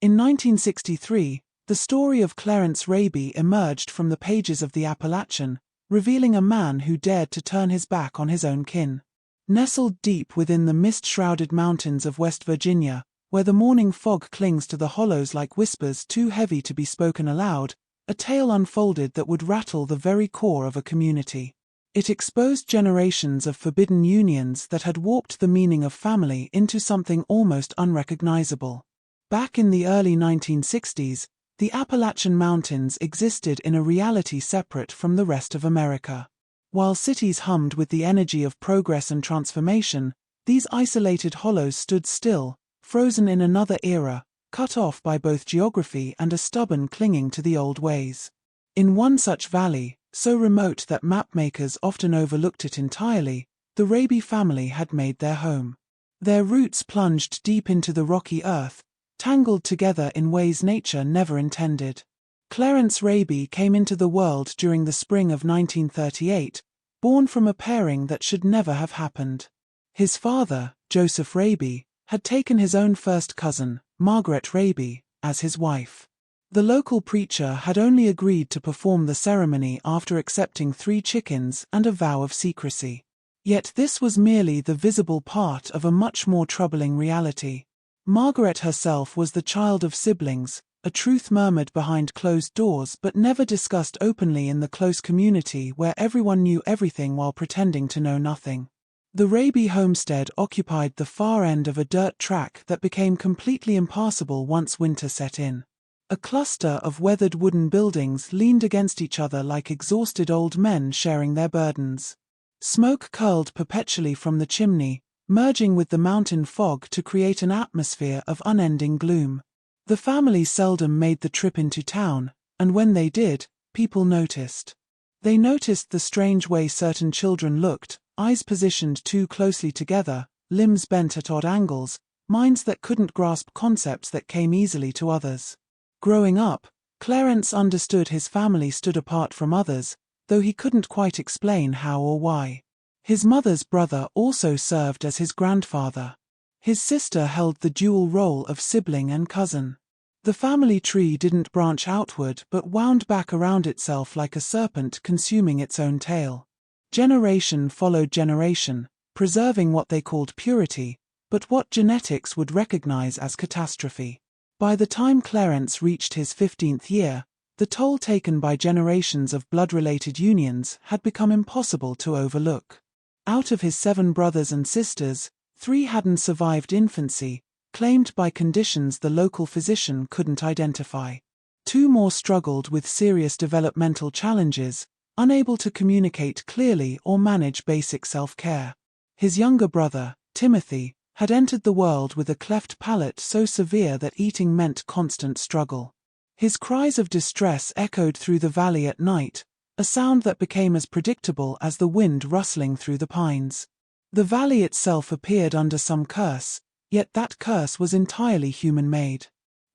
In 1963, the story of Clarence Raby emerged from the pages of the Appalachian, revealing a man who dared to turn his back on his own kin. Nestled deep within the mist-shrouded mountains of West Virginia, where the morning fog clings to the hollows like whispers too heavy to be spoken aloud, a tale unfolded that would rattle the very core of a community. It exposed generations of forbidden unions that had warped the meaning of family into something almost unrecognizable. Back in the early 1960s, the Appalachian Mountains existed in a reality separate from the rest of America. While cities hummed with the energy of progress and transformation, these isolated hollows stood still, frozen in another era, cut off by both geography and a stubborn clinging to the old ways. In one such valley, so remote that mapmakers often overlooked it entirely, the Raby family had made their home. Their roots plunged deep into the rocky earth, tangled together in ways nature never intended. Clarence Raby came into the world during the spring of 1938, born from a pairing that should never have happened. His father, Joseph Raby, had taken his own first cousin, Margaret Raby, as his wife. The local preacher had only agreed to perform the ceremony after accepting 3 chickens and a vow of secrecy. Yet this was merely the visible part of a much more troubling reality. Margaret herself was the child of siblings, a truth murmured behind closed doors but never discussed openly in the close community where everyone knew everything while pretending to know nothing. The Raby homestead occupied the far end of a dirt track that became completely impassable once winter set in. A cluster of weathered wooden buildings leaned against each other like exhausted old men sharing their burdens. Smoke curled perpetually from the chimney, merging with the mountain fog to create an atmosphere of unending gloom. The family seldom made the trip into town, and when they did, people noticed. They noticed the strange way certain children looked, eyes positioned too closely together, limbs bent at odd angles, minds that couldn't grasp concepts that came easily to others. Growing up, Clarence understood his family stood apart from others, though he couldn't quite explain how or why. His mother's brother also served as his grandfather. His sister held the dual role of sibling and cousin. The family tree didn't branch outward but wound back around itself like a serpent consuming its own tail. Generation followed generation, preserving what they called purity, but what genetics would recognize as catastrophe. By the time Clarence reached his 15th year, the toll taken by generations of blood-related unions had become impossible to overlook. Out of his 7 brothers and sisters, 3 hadn't survived infancy, claimed by conditions the local physician couldn't identify. 2 more struggled with serious developmental challenges, unable to communicate clearly or manage basic self-care. His younger brother, Timothy, had entered the world with a cleft palate so severe that eating meant constant struggle. His cries of distress echoed through the valley at night, a sound that became as predictable as the wind rustling through the pines. The valley itself appeared under some curse, yet that curse was entirely human-made.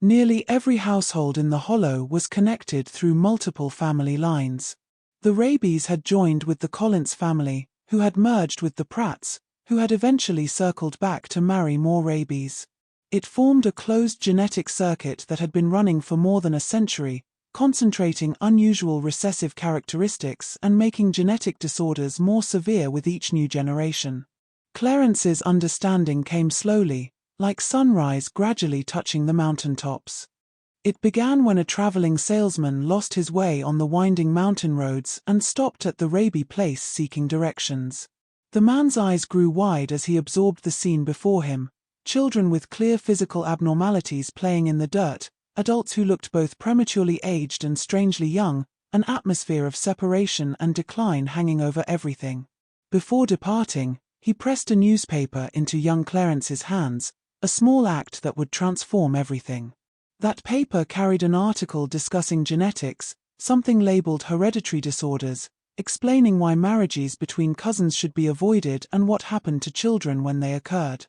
Nearly every household in the hollow was connected through multiple family lines. The Rabys had joined with the Collins family, who had merged with the Pratts, who had eventually circled back to marry more Rabys. It formed a closed genetic circuit that had been running for more than a century, concentrating unusual recessive characteristics and making genetic disorders more severe with each new generation. Clarence's understanding came slowly, like sunrise gradually touching the mountaintops. It began when a traveling salesman lost his way on the winding mountain roads and stopped at the Raby place seeking directions. The man's eyes grew wide as he absorbed the scene before him, children with clear physical abnormalities playing in the dirt, adults who looked both prematurely aged and strangely young, an atmosphere of separation and decline hanging over everything. Before departing, he pressed a newspaper into young Clarence's hands, a small act that would transform everything. That paper carried an article discussing genetics, something labeled hereditary disorders, explaining why marriages between cousins should be avoided and what happened to children when they occurred.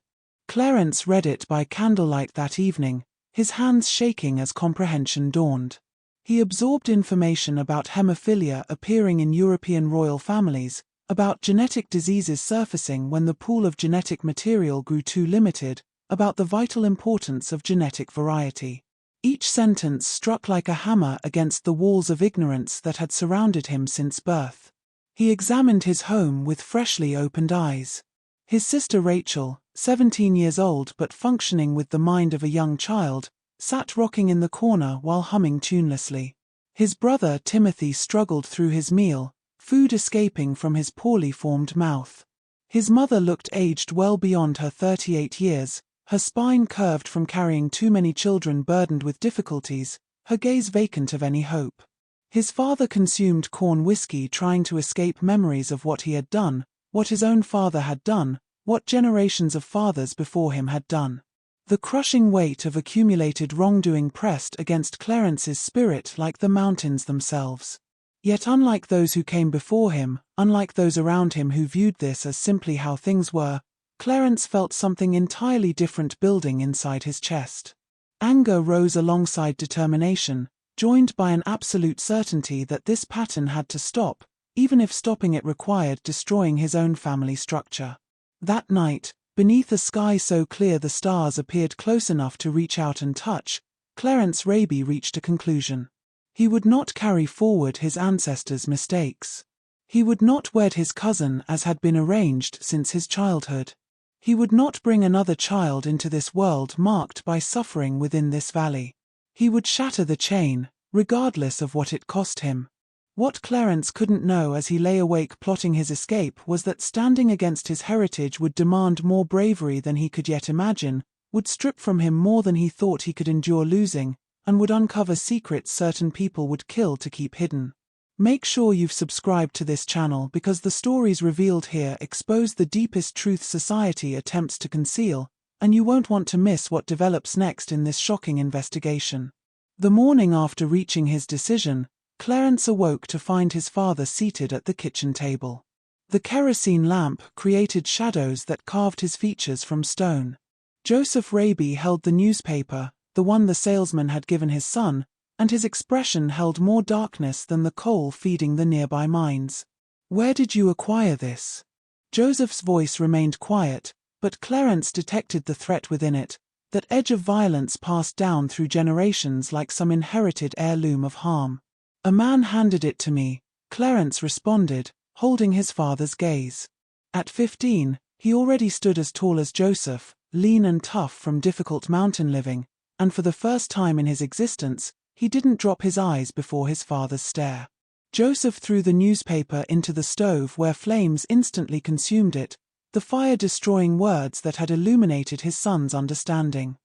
Clarence read it by candlelight that evening, his hands shaking as comprehension dawned. He absorbed information about hemophilia appearing in European royal families, about genetic diseases surfacing when the pool of genetic material grew too limited, about the vital importance of genetic variety. Each sentence struck like a hammer against the walls of ignorance that had surrounded him since birth. He examined his home with freshly opened eyes. His sister Rachel, 17 years old but functioning with the mind of a young child, sat rocking in the corner while humming tunelessly. His brother Timothy struggled through his meal, food escaping from his poorly formed mouth. His mother looked aged well beyond her 38 years, her spine curved from carrying too many children burdened with difficulties, her gaze vacant of any hope. His father consumed corn whiskey trying to escape memories of what he had done, what his own father had done, what generations of fathers before him had done. The crushing weight of accumulated wrongdoing pressed against Clarence's spirit like the mountains themselves. Yet unlike those who came before him, unlike those around him who viewed this as simply how things were, Clarence felt something entirely different building inside his chest. Anger rose alongside determination, joined by an absolute certainty that this pattern had to stop, even if stopping it required destroying his own family structure. That night, beneath a sky so clear the stars appeared close enough to reach out and touch, Clarence Raby reached a conclusion. He would not carry forward his ancestors' mistakes. He would not wed his cousin as had been arranged since his childhood. He would not bring another child into this world marked by suffering within this valley. He would shatter the chain, regardless of what it cost him. What Clarence couldn't know as he lay awake plotting his escape was that standing against his heritage would demand more bravery than he could yet imagine, would strip from him more than he thought he could endure losing, and would uncover secrets certain people would kill to keep hidden. Make sure you've subscribed to this channel because the stories revealed here expose the deepest truth society attempts to conceal, and you won't want to miss what develops next in this shocking investigation. The morning after reaching his decision, Clarence awoke to find his father seated at the kitchen table. The kerosene lamp created shadows that carved his features from stone. Joseph Raby held the newspaper, the one the salesman had given his son, and his expression held more darkness than the coal feeding the nearby mines. "Where did you acquire this?" Joseph's voice remained quiet, but Clarence detected the threat within it, that edge of violence passed down through generations like some inherited heirloom of harm. "A man handed it to me," Clarence responded, holding his father's gaze. At 15, he already stood as tall as Joseph, lean and tough from difficult mountain living, and for the first time in his existence, he didn't drop his eyes before his father's stare. Joseph threw the newspaper into the stove where flames instantly consumed it, the fire-destroying words that had illuminated his son's understanding.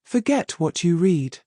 "Forget what you read.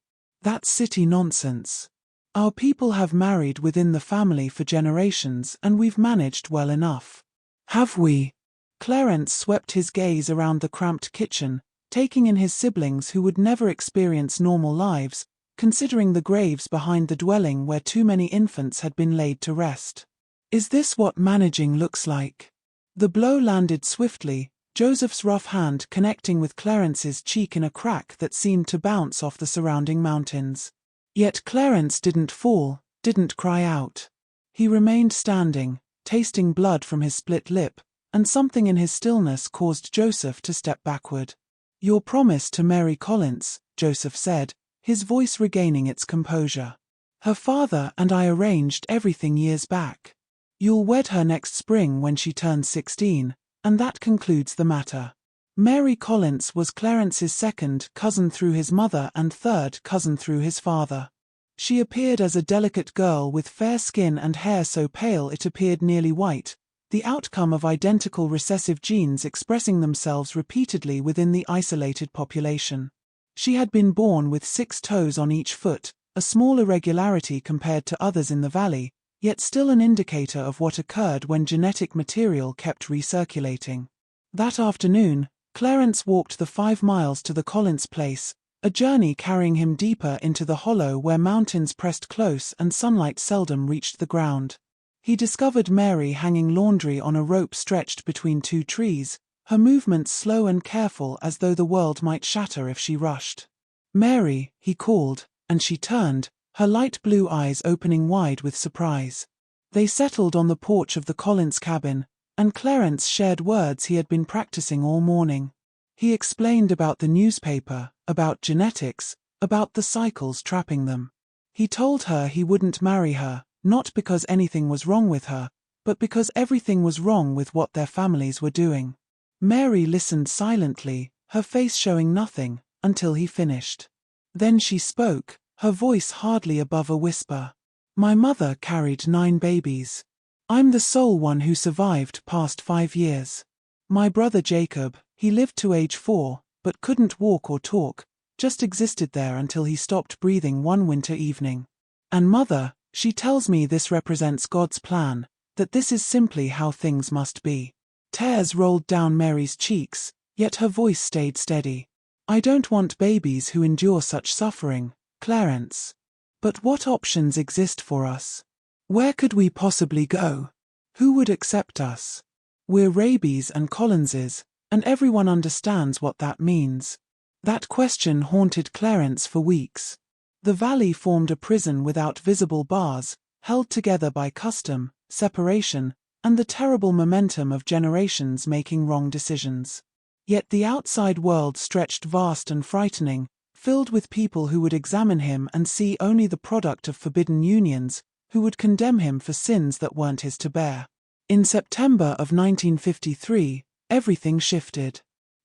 That's city nonsense. Our people have married within the family for generations and we've managed well enough." "Have we?" Clarence swept his gaze around the cramped kitchen, taking in his siblings who would never experience normal lives, considering the graves behind the dwelling where too many infants had been laid to rest. "Is this what managing looks like?" The blow landed swiftly, Joseph's rough hand connecting with Clarence's cheek in a crack that seemed to bounce off the surrounding mountains. Yet Clarence didn't fall, didn't cry out. He remained standing, tasting blood from his split lip, and something in his stillness caused Joseph to step backward. "Your promise to Mary Collins," Joseph said, his voice regaining its composure. "Her father and I arranged everything years back. You'll wed her next spring when she turns 16, and that concludes the matter." Mary Collins was Clarence's second cousin through his mother and third cousin through his father. She appeared as a delicate girl with fair skin and hair so pale it appeared nearly white, the outcome of identical recessive genes expressing themselves repeatedly within the isolated population. She had been born with 6 toes on each foot, a small irregularity compared to others in the valley, yet still an indicator of what occurred when genetic material kept recirculating. That afternoon, Clarence walked the 5 miles to the Collins place, a journey carrying him deeper into the hollow where mountains pressed close and sunlight seldom reached the ground. He discovered Mary hanging laundry on a rope stretched between 2 trees, her movements slow and careful as though the world might shatter if she rushed. "Mary," he called, and she turned, her light blue eyes opening wide with surprise. They settled on the porch of the Collins cabin, and Clarence shared words he had been practicing all morning. He explained about the newspaper, about genetics, about the cycles trapping them. He told her he wouldn't marry her, not because anything was wrong with her, but because everything was wrong with what their families were doing. Mary listened silently, her face showing nothing, until he finished. Then she spoke, her voice hardly above a whisper. My mother carried 9 babies. I'm the sole one who survived past 5 years. My brother Jacob, he lived to age 4, but couldn't walk or talk, just existed there until he stopped breathing one winter evening. And Mother, she tells me this represents God's plan, that this is simply how things must be. Tears rolled down Mary's cheeks, yet her voice stayed steady. I don't want babies who endure such suffering, Clarence. But what options exist for us? Where could we possibly go? Who would accept us? We're Rabys and Collinses, and everyone understands what that means. That question haunted Clarence for weeks. The valley formed a prison without visible bars, held together by custom, separation, and the terrible momentum of generations making wrong decisions. Yet the outside world stretched vast and frightening, filled with people who would examine him and see only the product of forbidden unions, who would condemn him for sins that weren't his to bear. In September of 1953, everything shifted.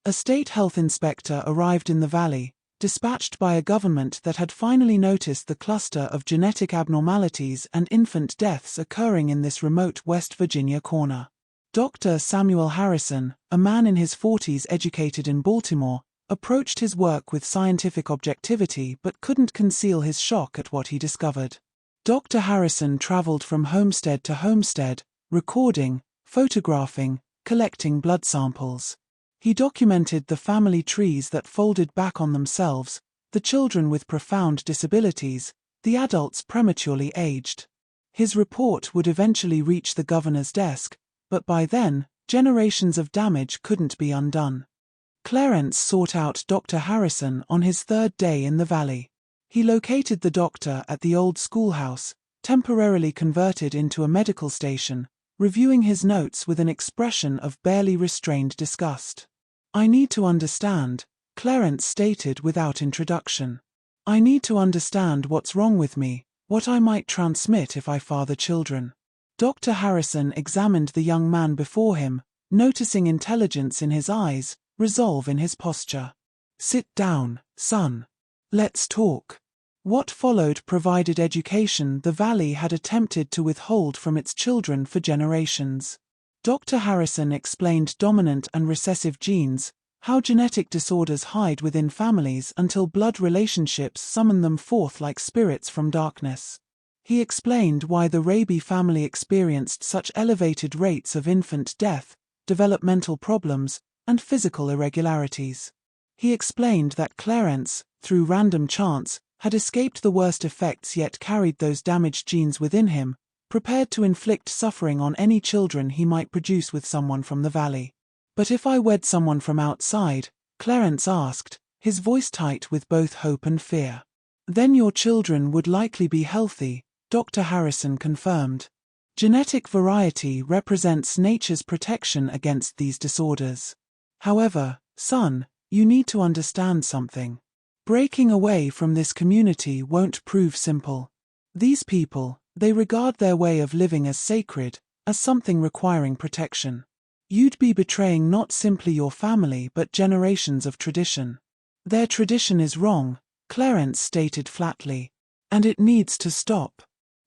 A state health inspector arrived in the valley, dispatched by a government that had finally noticed the cluster of genetic abnormalities and infant deaths occurring in this remote West Virginia corner. Dr. Samuel Harrison, a man in his 40s educated in Baltimore, approached his work with scientific objectivity but couldn't conceal his shock at what he discovered. Dr. Harrison traveled from homestead to homestead, recording, photographing, collecting blood samples. He documented the family trees that folded back on themselves, the children with profound disabilities, the adults prematurely aged. His report would eventually reach the governor's desk, but by then, generations of damage couldn't be undone. Clarence sought out Dr. Harrison on his 3rd day in the valley. He located the doctor at the old schoolhouse, temporarily converted into a medical station, reviewing his notes with an expression of barely restrained disgust. I need to understand, Clarence stated without introduction. I need to understand what's wrong with me, what I might transmit if I father children. Dr. Harrison examined the young man before him, noticing intelligence in his eyes, resolve in his posture. Sit down, son. Let's talk. What followed provided education the valley had attempted to withhold from its children for generations. Dr. Harrison explained dominant and recessive genes, how genetic disorders hide within families until blood relationships summon them forth like spirits from darkness. He explained why the Raby family experienced such elevated rates of infant death, developmental problems, and physical irregularities. He explained that Clarence, through random chance, had escaped the worst effects yet carried those damaged genes within him, prepared to inflict suffering on any children he might produce with someone from the valley. But if I wed someone from outside, Clarence asked, his voice tight with both hope and fear. Then your children would likely be healthy, Dr. Harrison confirmed. Genetic variety represents nature's protection against these disorders. However, son, you need to understand something. Breaking away from this community won't prove simple. These people, they regard their way of living as sacred, as something requiring protection. You'd be betraying not simply your family but generations of tradition. Their tradition is wrong, Clarence stated flatly. And it needs to stop.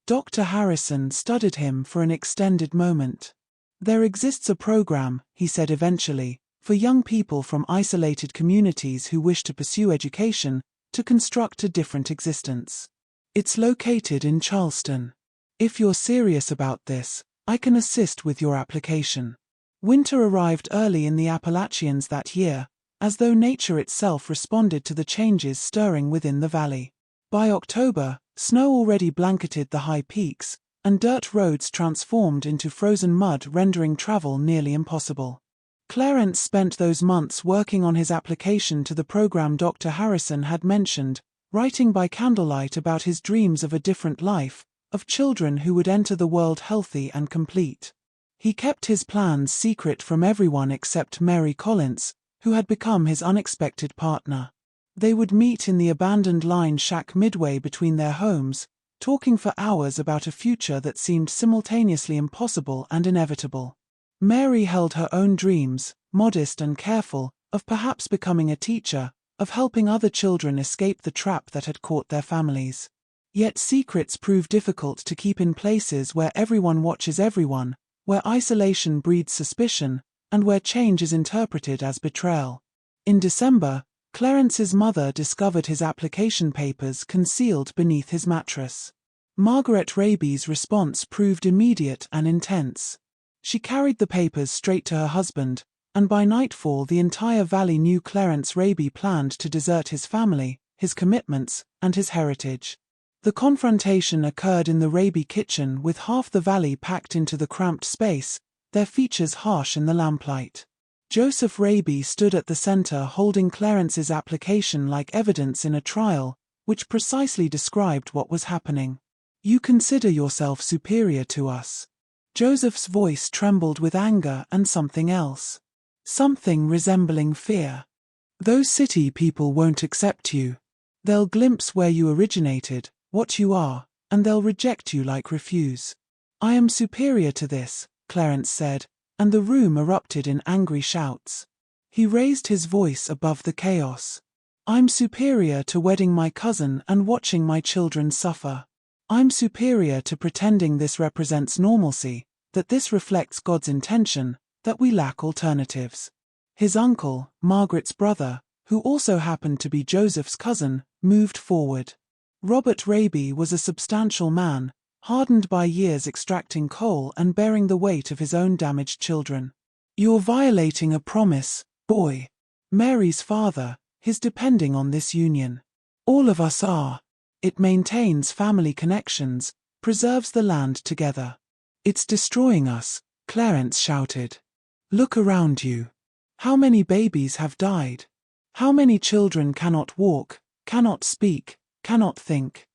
Dr. Harrison studied him for an extended moment. There exists a program, he said eventually, for young people from isolated communities who wish to pursue education, to construct a different existence. It's located in Charleston. If you're serious about this, I can assist with your application. Winter arrived early in the Appalachians that year, as though nature itself responded to the changes stirring within the valley. By October, snow already blanketed the high peaks, and dirt roads transformed into frozen mud, rendering travel nearly impossible. Clarence spent those months working on his application to the program Dr. Harrison had mentioned, writing by candlelight about his dreams of a different life, of children who would enter the world healthy and complete. He kept his plans secret from everyone except Mary Collins, who had become his unexpected partner. They would meet in the abandoned line shack midway between their homes, talking for hours about a future that seemed simultaneously impossible and inevitable. Mary held her own dreams, modest and careful, of perhaps becoming a teacher, of helping other children escape the trap that had caught their families. Yet secrets prove difficult to keep in places where everyone watches everyone, where isolation breeds suspicion, and where change is interpreted as betrayal. In December, Clarence's mother discovered his application papers concealed beneath his mattress. Margaret Raby's response proved immediate and intense. She carried the papers straight to her husband, and by nightfall the entire valley knew Clarence Raby planned to desert his family, his commitments, and his heritage. The confrontation occurred in the Raby kitchen with half the valley packed into the cramped space, their features harsh in the lamplight. Joseph Raby stood at the center holding Clarence's application like evidence in a trial, which precisely described what was happening. "You consider yourself superior to us." Joseph's voice trembled with anger and something else. Something resembling fear. "Those city people won't accept you. They'll glimpse where you originated, what you are, and they'll reject you like refuse." "I am superior to this," Clarence said, and the room erupted in angry shouts. He raised his voice above the chaos. "I'm superior to wedding my cousin and watching my children suffer. I'm superior to pretending this represents normalcy, that this reflects God's intention, that we lack alternatives." His uncle, Margaret's brother, who also happened to be Joseph's cousin, moved forward. Robert Raby was a substantial man, hardened by years extracting coal and bearing the weight of his own damaged children. "You're violating a promise, boy." Mary's father, his depending on this union. "All of us are. It maintains family connections, preserves the land together." "It's destroying us," Clarence shouted. "Look around you. How many babies have died? How many children cannot walk, cannot speak, cannot think?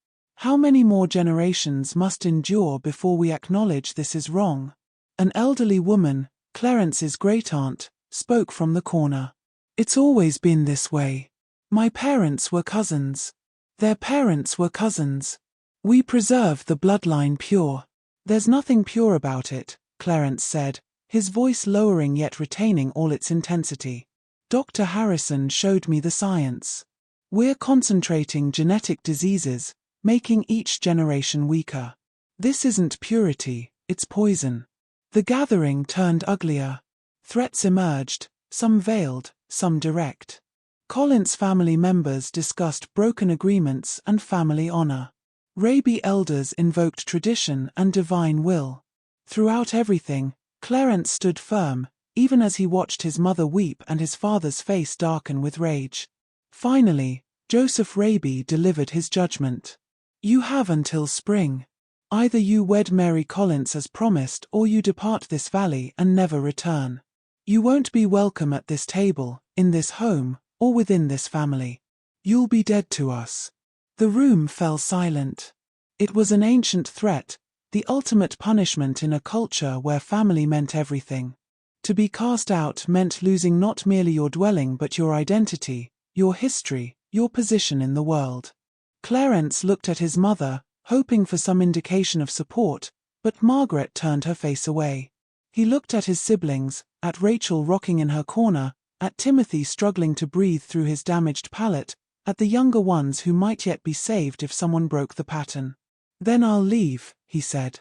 How many more generations must endure before we acknowledge this is wrong?" An elderly woman, Clarence's great-aunt, spoke from the corner. "It's always been this way. My parents were cousins. Their parents were cousins. We preserve the bloodline pure." "There's nothing pure about it," Clarence said, his voice lowering yet retaining all its intensity. "Dr. Harrison showed me the science. We're concentrating genetic diseases, making each generation weaker. This isn't purity, it's poison." The gathering turned uglier. Threats emerged, some veiled, some direct. Collins family members discussed broken agreements and family honor. Raby elders invoked tradition and divine will. Throughout everything, Clarence stood firm, even as he watched his mother weep and his father's face darken with rage. Finally, Joseph Raby delivered his judgment. "You have until spring. Either you wed Mary Collins as promised or you depart this valley and never return. You won't be welcome at this table, in this home, or within this family. You'll be dead to us." The room fell silent. It was an ancient threat, the ultimate punishment in a culture where family meant everything. To be cast out meant losing not merely your dwelling but your identity, your history, your position in the world. Clarence looked at his mother, hoping for some indication of support, but Margaret turned her face away. He looked at his siblings, at Rachel rocking in her corner, at Timothy struggling to breathe through his damaged palate, at the younger ones who might yet be saved if someone broke the pattern. "Then I'll leave," he said.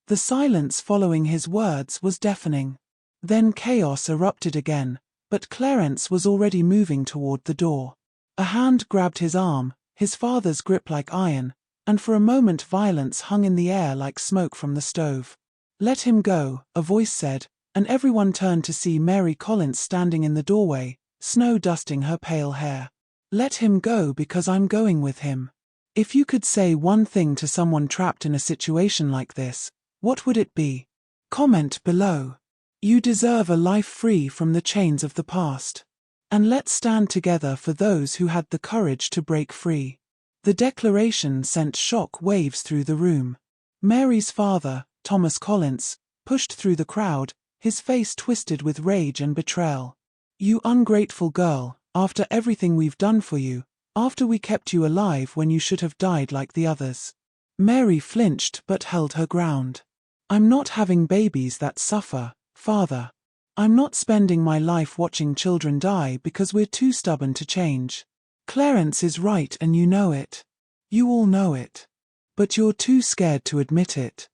The silence following his words was deafening. Then chaos erupted again, but Clarence was already moving toward the door. A hand grabbed his arm, his father's grip like iron, and for a moment violence hung in the air like smoke from the stove. "Let him go," a voice said, and everyone turned to see Mary Collins standing in the doorway, snow dusting her pale hair. "Let him go because I'm going with him." If you could say one thing to someone trapped in a situation like this, what would it be? Comment below. You deserve a life free from the chains of the past. And let's stand together for those who had the courage to break free. The declaration sent shock waves through the room. Mary's father, Thomas Collins, pushed through the crowd, his face twisted with rage and betrayal. "You ungrateful girl, after everything we've done for you, After we kept you alive when you should have died like the others. Mary flinched but held her ground. I'm not having babies that suffer, Father. I'm not spending my life watching children die because we're too stubborn to change. Clarence is right and you know it. You all know it. But you're too scared to admit it.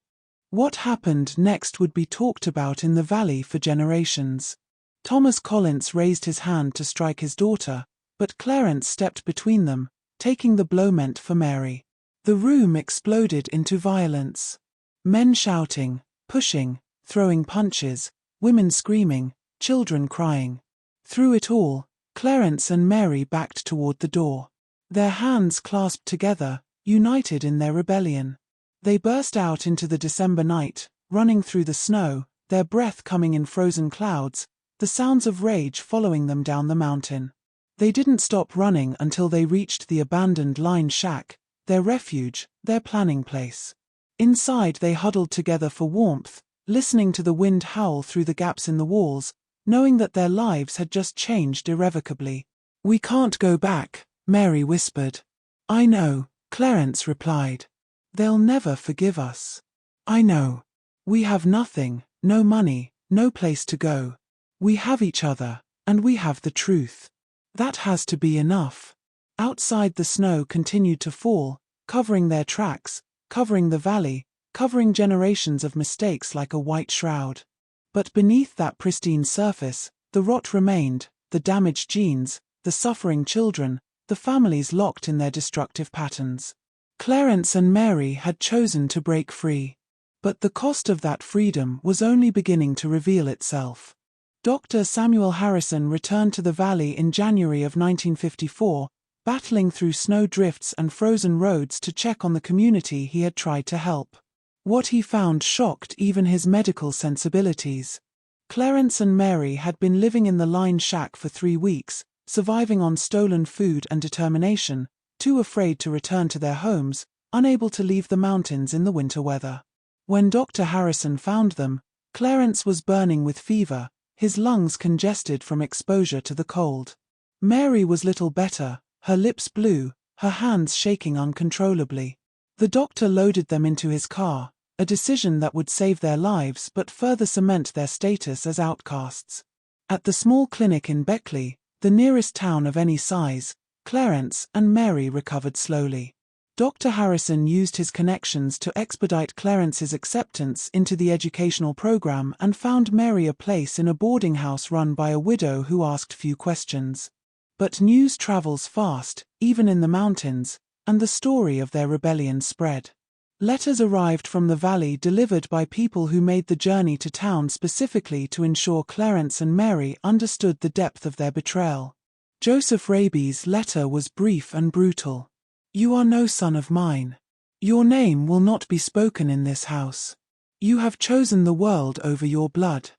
What happened next would be talked about in the valley for generations. Thomas Collins raised his hand to strike his daughter, but Clarence stepped between them, taking the blow meant for Mary. The room exploded into violence. Men shouting, pushing, throwing punches, women screaming, children crying. Through it all, Clarence and Mary backed toward the door. Their hands clasped together, united in their rebellion. They burst out into the December night, running through the snow, their breath coming in frozen clouds, the sounds of rage following them down the mountain. They didn't stop running until they reached the abandoned line shack, their refuge, their planning place. Inside they huddled together for warmth, listening to the wind howl through the gaps in the walls, knowing that their lives had just changed irrevocably. "We can't go back," Mary whispered. "I know," Clarence replied. "They'll never forgive us." "I know. We have nothing, no money, no place to go. We have each other, and we have the truth. That has to be enough." Outside the snow continued to fall, covering their tracks, covering the valley, covering generations of mistakes like a white shroud. But beneath that pristine surface, the rot remained, the damaged genes, the suffering children, the families locked in their destructive patterns. Clarence and Mary had chosen to break free. But the cost of that freedom was only beginning to reveal itself. Dr. Samuel Harrison returned to the valley in January of 1954, battling through snow drifts and frozen roads to check on the community he had tried to help. What he found shocked even his medical sensibilities. Clarence and Mary had been living in the line shack for 3 weeks, surviving on stolen food and determination, too afraid to return to their homes, unable to leave the mountains in the winter weather. When Dr. Harrison found them, Clarence was burning with fever, his lungs congested from exposure to the cold. Mary was little better, her lips blue, her hands shaking uncontrollably. The doctor loaded them into his car, a decision that would save their lives but further cement their status as outcasts. At the small clinic in Beckley, the nearest town of any size, Clarence and Mary recovered slowly. Dr. Harrison used his connections to expedite Clarence's acceptance into the educational program and found Mary a place in a boarding house run by a widow who asked few questions. But news travels fast, even in the mountains, and the story of their rebellion spread. Letters arrived from the valley delivered by people who made the journey to town specifically to ensure Clarence and Mary understood the depth of their betrayal. Joseph Raby's letter was brief and brutal. "You are no son of mine. Your name will not be spoken in this house. You have chosen the world over your blood.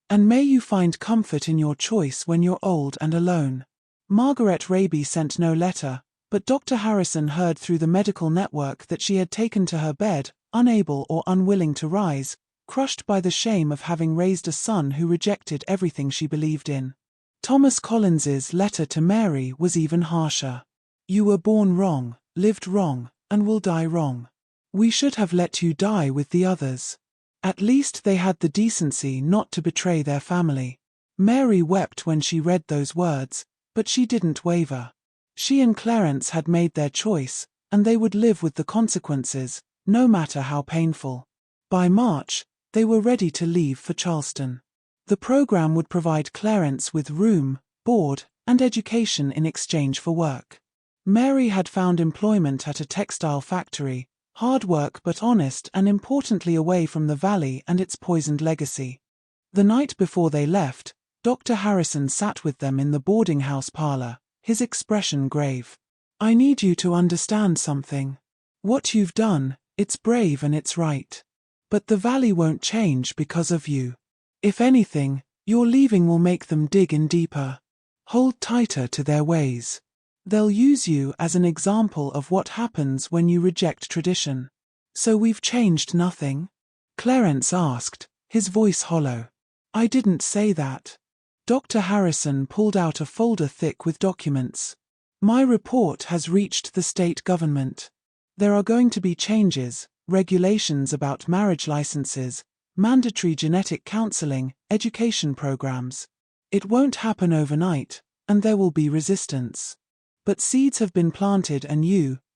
And may you find comfort in your choice when you're old and alone." Margaret Raby sent no letter, but Dr. Harrison heard through the medical network that she had taken to her bed, unable or unwilling to rise, crushed by the shame of having raised a son who rejected everything she believed in. Thomas Collins's letter to Mary was even harsher. "You were born wrong, lived wrong, and will die wrong. We should have let you die with the others." At least they had the decency not to betray their family. Mary wept when she read those words, but she didn't waver. She and Clarence had made their choice, and they would live with the consequences, no matter how painful. By March, they were ready to leave for Charleston. The program would provide Clarence with room, board, and education in exchange for work. Mary had found employment at a textile factory, hard work but honest and importantly away from the valley and its poisoned legacy. The night before they left, Dr. Harrison sat with them in the boarding house parlor, his expression grave. "I need you to understand something. What you've done, it's brave and it's right. But the valley won't change because of you. If anything, your leaving will make them dig in deeper. Hold tighter to their ways. They'll use you as an example of what happens when you reject tradition." "So we've changed nothing?" Clarence asked, his voice hollow. "I didn't say that." Dr. Harrison pulled out a folder thick with documents. My report has reached the state government. There are going to be changes, regulations about marriage licenses, mandatory genetic counseling, education programs. It won't happen overnight, and there will be resistance. But seeds have been planted, and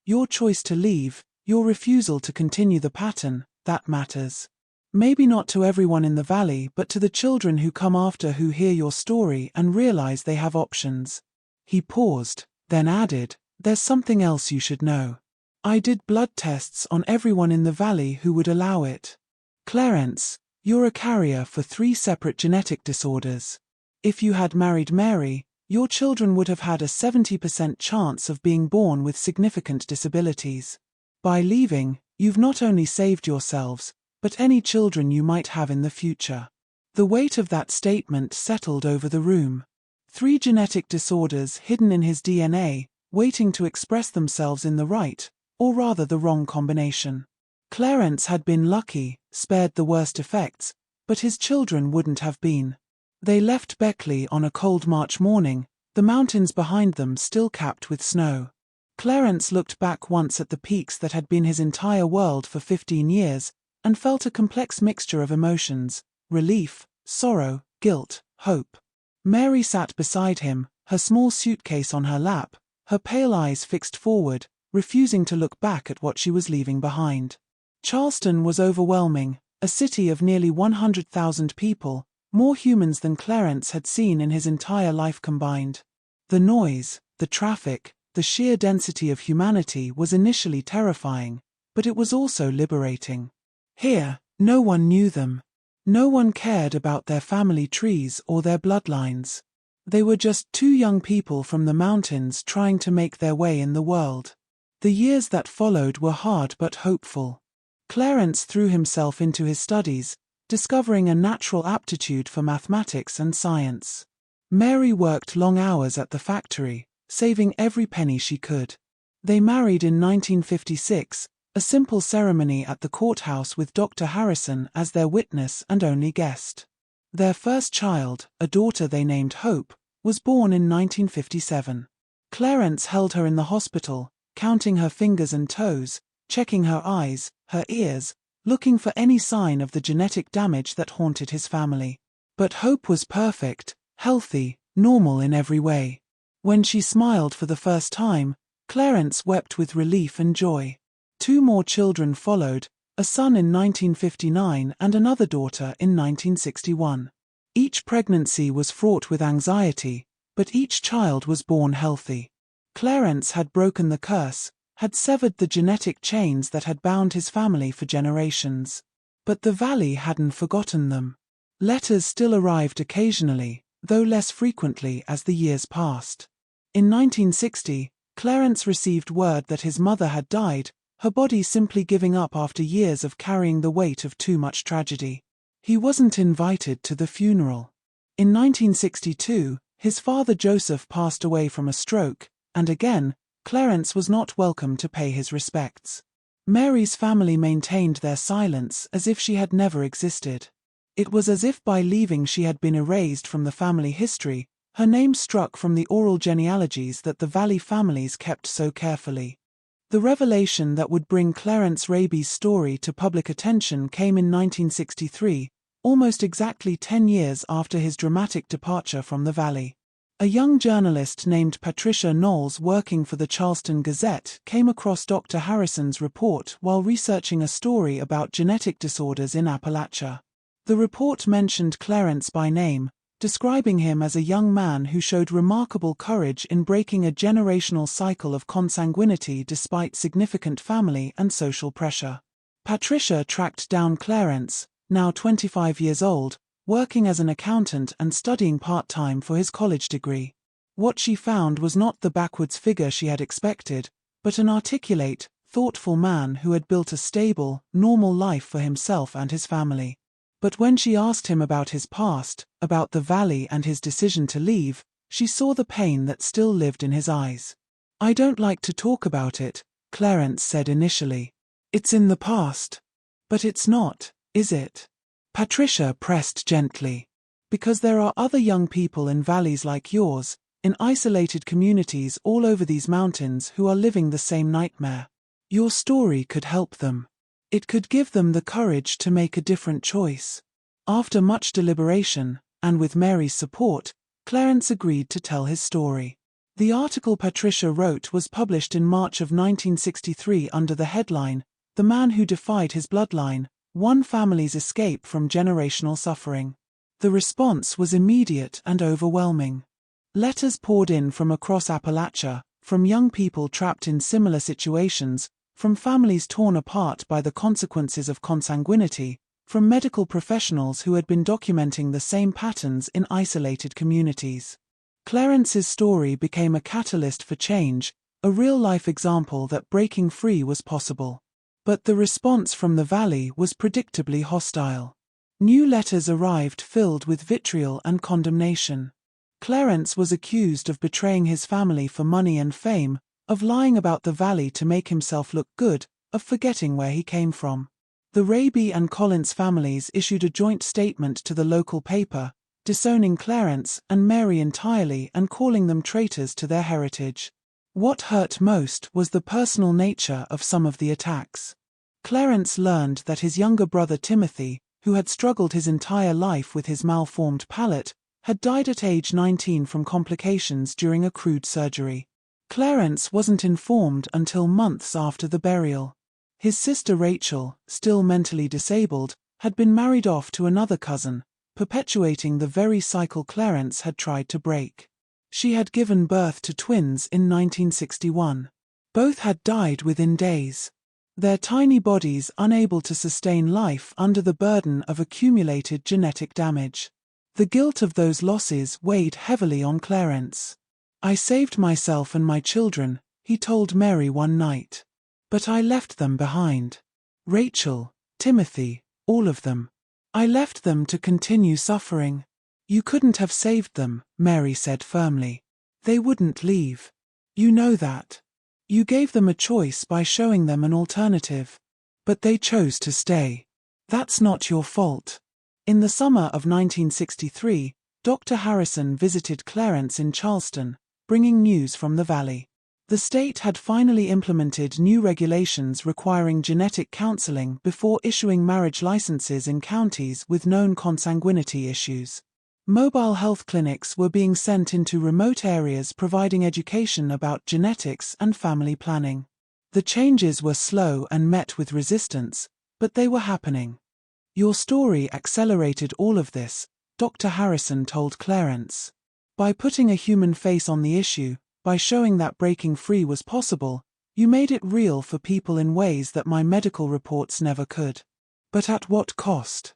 your choice to leave, your refusal to continue the pattern, that matters. Maybe not to everyone in the valley, but to the children who come after, who hear your story and realize they have options. He paused, then added, there's something else you should know. I did blood tests on everyone in the valley who would allow it. Clarence, you're a carrier for 3 separate genetic disorders. If you had married Mary, your children would have had a 70% chance of being born with significant disabilities. By leaving, you've not only saved yourselves, but any children you might have in the future. The weight of that statement settled over the room. 3 genetic disorders hidden in his DNA, waiting to express themselves in the right, or rather the wrong combination. Clarence had been lucky, spared the worst effects, but his children wouldn't have been. They left Beckley on a cold March morning, the mountains behind them still capped with snow. Clarence looked back once at the peaks that had been his entire world for 15 years, and felt a complex mixture of emotions: relief, sorrow, guilt, hope. Mary sat beside him, her small suitcase on her lap, her pale eyes fixed forward, refusing to look back at what she was leaving behind. Charleston was overwhelming, a city of nearly 100,000 people, more humans than Clarence had seen in his entire life combined. The noise, the traffic, the sheer density of humanity was initially terrifying, but it was also liberating. Here, no one knew them. No one cared about their family trees or their bloodlines. They were just 2 young people from the mountains trying to make their way in the world. The years that followed were hard but hopeful. Clarence threw himself into his studies, discovering a natural aptitude for mathematics and science. Mary worked long hours at the factory, saving every penny she could. They married in 1956, a simple ceremony at the courthouse with Dr. Harrison as their witness and only guest. Their first child, a daughter they named Hope, was born in 1957. Clarence held her in the hospital, counting her fingers and toes, checking her eyes, her ears, looking for any sign of the genetic damage that haunted his family. But Hope was perfect, healthy, normal in every way. When she smiled for the first time, Clarence wept with relief and joy. 2 more children followed, a son in 1959 and another daughter in 1961. Each pregnancy was fraught with anxiety, but each child was born healthy. Clarence had broken the curse, had severed the genetic chains that had bound his family for generations. But the valley hadn't forgotten them. Letters still arrived occasionally, though less frequently as the years passed. In 1960, Clarence received word that his mother had died, her body simply giving up after years of carrying the weight of too much tragedy. He wasn't invited to the funeral. In 1962, his father Joseph passed away from a stroke, and again, Clarence was not welcome to pay his respects. Mary's family maintained their silence as if she had never existed. It was as if by leaving she had been erased from the family history, her name struck from the oral genealogies that the Valley families kept so carefully. The revelation that would bring Clarence Raby's story to public attention came in 1963, almost exactly 10 years after his dramatic departure from the Valley. A young journalist named Patricia Knowles working for the Charleston Gazette came across Dr. Harrison's report while researching a story about genetic disorders in Appalachia. The report mentioned Clarence by name, describing him as a young man who showed remarkable courage in breaking a generational cycle of consanguinity despite significant family and social pressure. Patricia tracked down Clarence, now 25 years old, working as an accountant and studying part-time for his college degree. What she found was not the backwards figure she had expected, but an articulate, thoughtful man who had built a stable, normal life for himself and his family. But when she asked him about his past, about the Valley and his decision to leave, she saw the pain that still lived in his eyes. "I don't like to talk about it," Clarence said initially. "It's in the past." "But it's not, is it?" Patricia pressed gently. "Because there are other young people in valleys like yours, in isolated communities all over these mountains who are living the same nightmare. Your story could help them. It could give them the courage to make a different choice. After much deliberation, and with Mary's support, Clarence agreed to tell his story. The article Patricia wrote was published in March of 1963 under the headline, "The Man Who Defied His Bloodline, One Family's Escape from Generational Suffering." The response was immediate and overwhelming. Letters poured in from across Appalachia, from young people trapped in similar situations, from families torn apart by the consequences of consanguinity, from medical professionals who had been documenting the same patterns in isolated communities. Clarence's story became a catalyst for change, a real-life example that breaking free was possible. But the response from the Valley was predictably hostile. New letters arrived filled with vitriol and condemnation. Clarence was accused of betraying his family for money and fame, of lying about the Valley to make himself look good, of forgetting where he came from. The Raby and Collins families issued a joint statement to the local paper, disowning Clarence and Mary entirely and calling them traitors to their heritage. What hurt most was the personal nature of some of the attacks. Clarence learned that his younger brother Timothy, who had struggled his entire life with his malformed palate, had died at age 19 from complications during a crude surgery. Clarence wasn't informed until months after the burial. His sister Rachel, still mentally disabled, had been married off to another cousin, perpetuating the very cycle Clarence had tried to break. She had given birth to twins in 1961. Both had died within days. Their tiny bodies unable to sustain life under the burden of accumulated genetic damage. The guilt of those losses weighed heavily on Clarence. "I saved myself and my children," he told Mary one night. "But I left them behind. Rachel, Timothy, all of them. I left them to continue suffering." "You couldn't have saved them," Mary said firmly. "They wouldn't leave. You know that. You gave them a choice by showing them an alternative. But they chose to stay. That's not your fault." In the summer of 1963, Dr. Harrison visited Clarence in Charleston, bringing news from the Valley. The state had finally implemented new regulations requiring genetic counseling before issuing marriage licenses in counties with known consanguinity issues. Mobile health clinics were being sent into remote areas providing education about genetics and family planning. The changes were slow and met with resistance, but they were happening. "Your story accelerated all of this," Dr. Harrison told Clarence. "By putting a human face on the issue, by showing that breaking free was possible, you made it real for people in ways that my medical reports never could." "But at what cost?"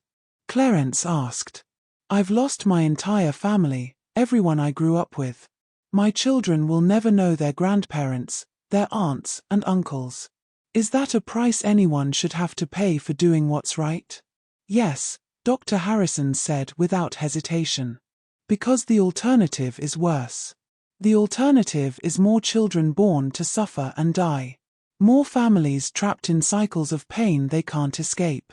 Clarence asked. "I've lost my entire family, everyone I grew up with. My children will never know their grandparents, their aunts and uncles. Is that a price anyone should have to pay for doing what's right?" "Yes," Dr. Harrison said without hesitation. "Because the alternative is worse. The alternative is more children born to suffer and die. More families trapped in cycles of pain they can't escape.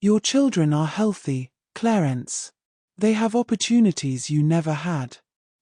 Your children are healthy, Clarence. They have opportunities you never had.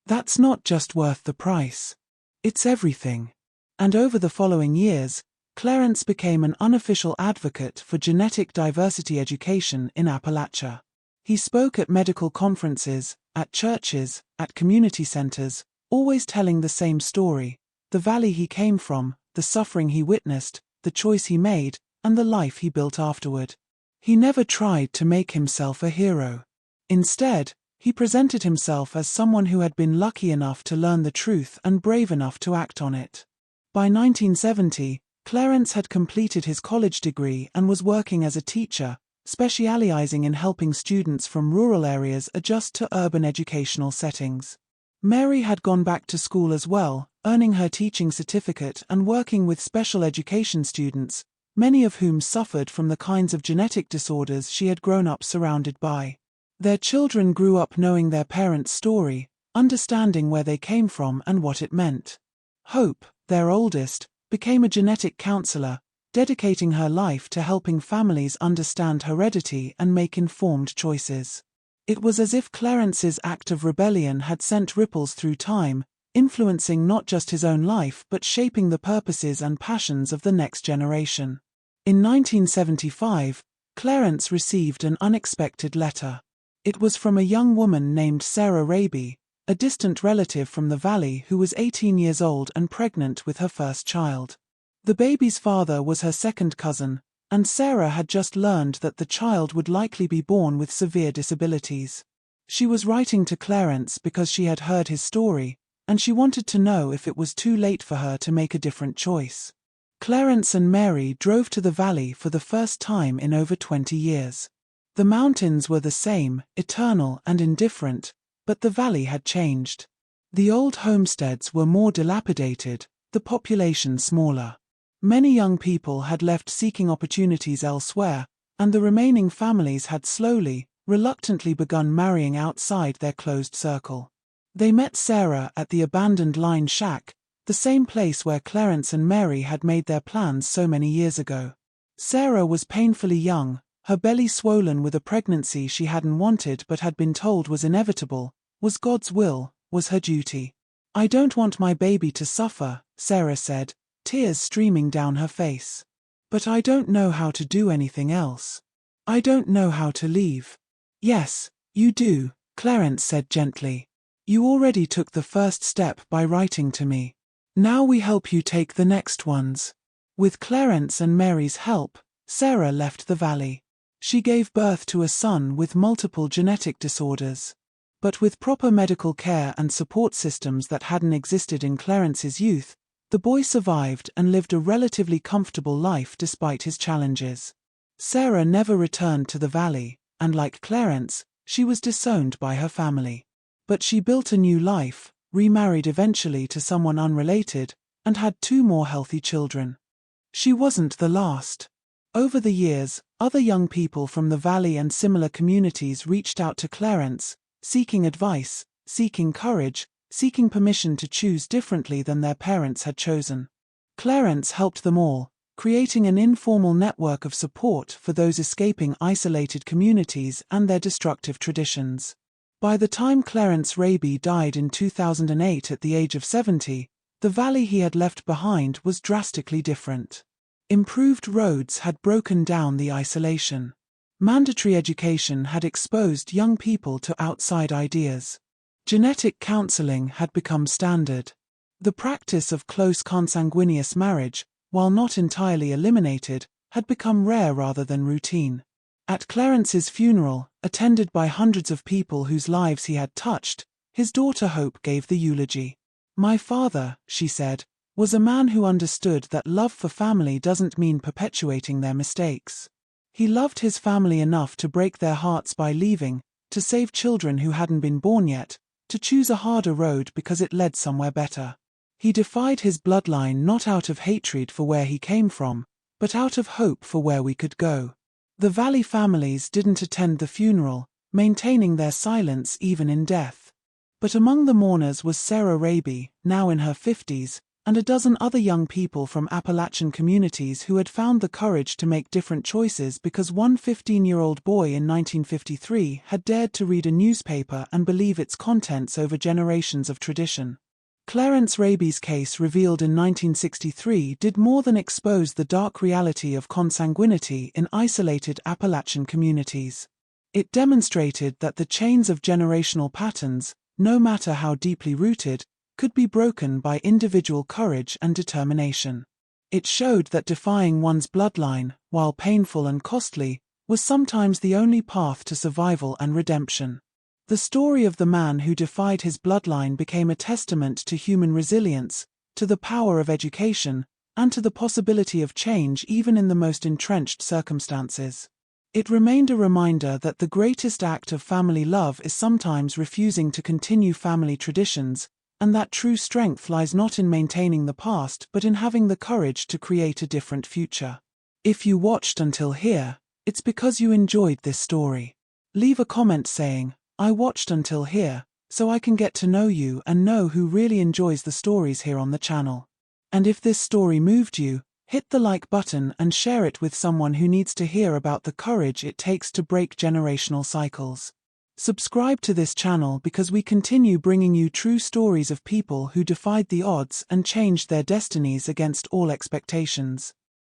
That's not just worth the price. It's everything." And over the following years, Clarence became an unofficial advocate for genetic diversity education in Appalachia. He spoke at medical conferences, at churches, at community centers, always telling the same story: the valley he came from, the suffering he witnessed, the choice he made, and the life he built afterward. He never tried to make himself a hero. Instead, he presented himself as someone who had been lucky enough to learn the truth and brave enough to act on it. By 1970, Clarence had completed his college degree and was working as a teacher, specializing in helping students from rural areas adjust to urban educational settings. Mary had gone back to school as well, earning her teaching certificate and working with special education students, many of whom suffered from the kinds of genetic disorders she had grown up surrounded by. Their children grew up knowing their parents' story, understanding where they came from and what it meant. Hope, their oldest, became a genetic counselor, dedicating her life to helping families understand heredity and make informed choices. It was as if Clarence's act of rebellion had sent ripples through time, influencing not just his own life but shaping the purposes and passions of the next generation. In 1975, Clarence received an unexpected letter. It was from a young woman named Sarah Raby, a distant relative from the valley who was 18 years old and pregnant with her first child. The baby's father was her second cousin, and Sarah had just learned that the child would likely be born with severe disabilities. She was writing to Clarence because she had heard his story, and she wanted to know if it was too late for her to make a different choice. Clarence and Mary drove to the valley for the first time in over 20 years. The mountains were the same, eternal and indifferent, but the valley had changed. The old homesteads were more dilapidated, the population smaller. Many young people had left seeking opportunities elsewhere, and the remaining families had slowly, reluctantly begun marrying outside their closed circle. They met Sarah at the abandoned line shack, the same place where Clarence and Mary had made their plans so many years ago. Sarah was painfully young, her belly swollen with a pregnancy she hadn't wanted but had been told was inevitable, was God's will, was her duty. "I don't want my baby to suffer," Sarah said, tears streaming down her face. "But I don't know how to do anything else. I don't know how to leave." "Yes, you do," Clarence said gently. "You already took the first step by writing to me. Now we help you take the next ones." With Clarence and Mary's help, Sarah left the valley. She gave birth to a son with multiple genetic disorders. But with proper medical care and support systems that hadn't existed in Clarence's youth, the boy survived and lived a relatively comfortable life despite his challenges. Sarah never returned to the valley, and like Clarence, she was disowned by her family. But she built a new life, remarried eventually to someone unrelated, and had 2 more healthy children. She wasn't the last. Over the years, other young people from the valley and similar communities reached out to Clarence, seeking advice, seeking courage, seeking permission to choose differently than their parents had chosen. Clarence helped them all, creating an informal network of support for those escaping isolated communities and their destructive traditions. By the time Clarence Raby died in 2008 at the age of 70, the valley he had left behind was drastically different. Improved roads had broken down the isolation. Mandatory education had exposed young people to outside ideas. Genetic counseling had become standard. The practice of close consanguineous marriage, while not entirely eliminated, had become rare rather than routine. At Clarence's funeral, attended by hundreds of people whose lives he had touched, his daughter Hope gave the eulogy. "My father," she said, "was a man who understood that love for family doesn't mean perpetuating their mistakes. He loved his family enough to break their hearts by leaving, to save children who hadn't been born yet, to choose a harder road because it led somewhere better. He defied his bloodline not out of hatred for where he came from, but out of hope for where we could go." The valley families didn't attend the funeral, maintaining their silence even in death. But among the mourners was Sarah Raby, now in her 50s, and a dozen other young people from Appalachian communities who had found the courage to make different choices because one 15-year-old boy in 1953 had dared to read a newspaper and believe its contents over generations of tradition. Clarence Raby's case, revealed in 1963, did more than expose the dark reality of consanguinity in isolated Appalachian communities. It demonstrated that the chains of generational patterns, no matter how deeply rooted, could be broken by individual courage and determination. It showed that defying one's bloodline, while painful and costly, was sometimes the only path to survival and redemption. The story of the man who defied his bloodline became a testament to human resilience, to the power of education, and to the possibility of change even in the most entrenched circumstances. It remained a reminder that the greatest act of family love is sometimes refusing to continue family traditions, and that true strength lies not in maintaining the past but in having the courage to create a different future. If you watched until here, it's because you enjoyed this story. Leave a comment saying, "I watched until here, so I can get to know you and know who really enjoys the stories here on the channel." And if this story moved you, hit the like button and share it with someone who needs to hear about the courage it takes to break generational cycles. Subscribe to this channel because we continue bringing you true stories of people who defied the odds and changed their destinies against all expectations.